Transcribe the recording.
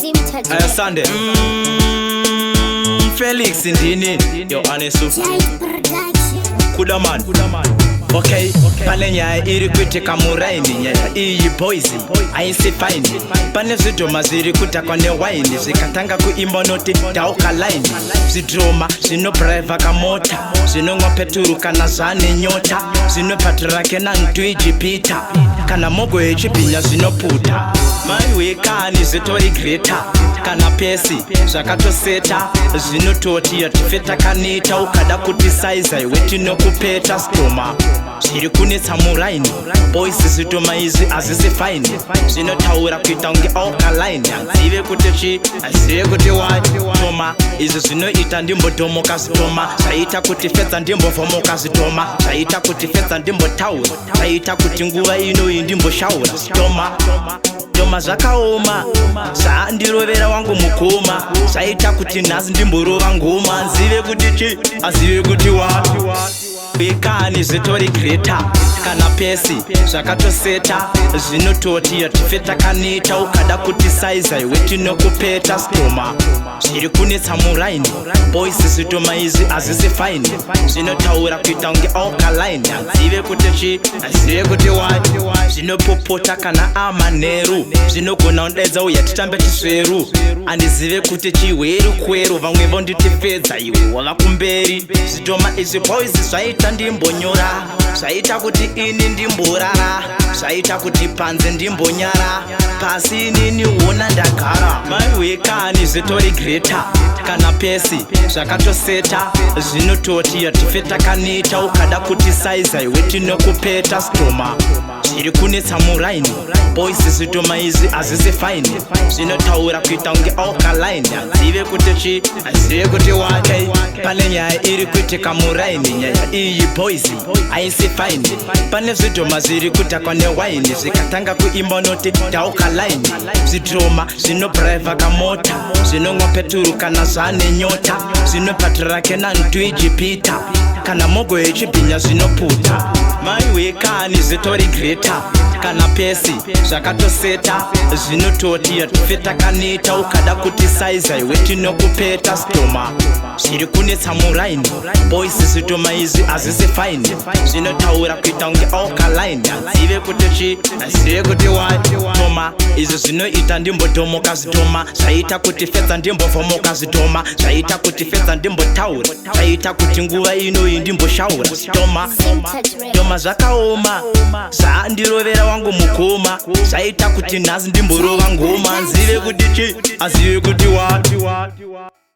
Aya Sunday Felix ndini yo anesu Kudaman Okay, pane nyaya iri kuitika muraini, nyaya iyi boys aisi fine. Pane Zvidhoma ziri kutakwa newaini, zvikatanga kuimba noti dauka line. Zvidhoma zvinobhraivha kamota, zvinonwa peturu kana zvane nyota, zvinopatira kena ntuijipita, kana mogo yechibhinya zvinoputa. Mai wekani zvitori greta, kana pesi zvakatoseta, zvinototi yatifeta kanita, ukada kuti saiza iwe tinokupeta Zvidhoma. Zviri kunetsa muraini, boys Zvidhoma izvi hazisi fine, zvinotaura kuita unge alkaline. Azive kuti chi, azive kuti why. Zvidhoma izvi zvinoita ndimbodhomoka Zvidhoma, zvaita kuti Fedza ndimbovhomoka Zvidhoma, zvaita kuti Fedza ndimbotaura, zvaita kuti nguva inoyi ndimboshaura Zvidhoma. Zvidhoma zvakaoma, zvandirovera wangu mukoma, zvaita kuti nhasi ndimborova ngoma. Azive kuti chi, azive kuti why. Bekani zvitori greta, kana pesi zvakatoseta, zvinototi yatifeta kanita, ukada kuti saiza iwe tinokupeta Zvidhoma. Zviri kunetsa muraini, boys Zvidhoma izvi hazisi fine, zvinotaura kuita unge alkaline. Azive kuti chi, azive kuti why. Zvinopopota kana amanheru, zvinogona undaidza uya titambe chisveru. Andizive kuti chihweru kweru, vamwe vonditi Fedza iwe wava kumberi. Zvidhoma izvi boys zvaita ndimbonyora, zvaita kuti ini ndimborara, zvaita kuti panze ndimbonyara, pasi inini wona ndagara. Mai wekani zvitori greta, kana pesi zvakatoseta, zvinototi yatifeta kanita, ukada kuti saiza iwe tinokupeta Zvidhoma. Zviri kunetsa muraini, boys Zvidhoma izvi hazisi fine, zvinotaura kuita unge alkaline. Azive kuti chi, azive kuti why. Pane nyaya iri kuitika muraini, nyaya iyi boys aisi fine. Pane Zvidhoma zviri kutakwa newaini, zvikatanga kuimba noti dauka line. Zvidhoma zvinobhraivha kamota, zvinonwa peturu kana zvane nyota, zvinopatira kena ntuijipita, kana mogo yechibhinya zvinoputa. Mai wekani zvitori greta, kana pesi zvakatoseta, zvinototi yatifeta kanita, ukada kuti saiza iwe tinokupeta Zvidhoma. Zviri kunetsa muraini, boys Zvidhoma izvi hazisi fine, zvinotaura kuita unge alkaline. Azive kuti chi, azive kuti why. Zvidhoma izvi zvinoita ndimbodhomoka Zvidhoma, zvaita kuti Fedza ndimbovhomoka Zvidhoma, zvaita kuti Fedza ndimbotaura, zvaita kuti nguva inoyi ndimboshaura Zvidhoma. Zvidhoma zvakaoma, zvandirovera wangu mukoma, zvaita kuti nhasi ndimborova ngoma. Azive kuti chi, azive kuti why.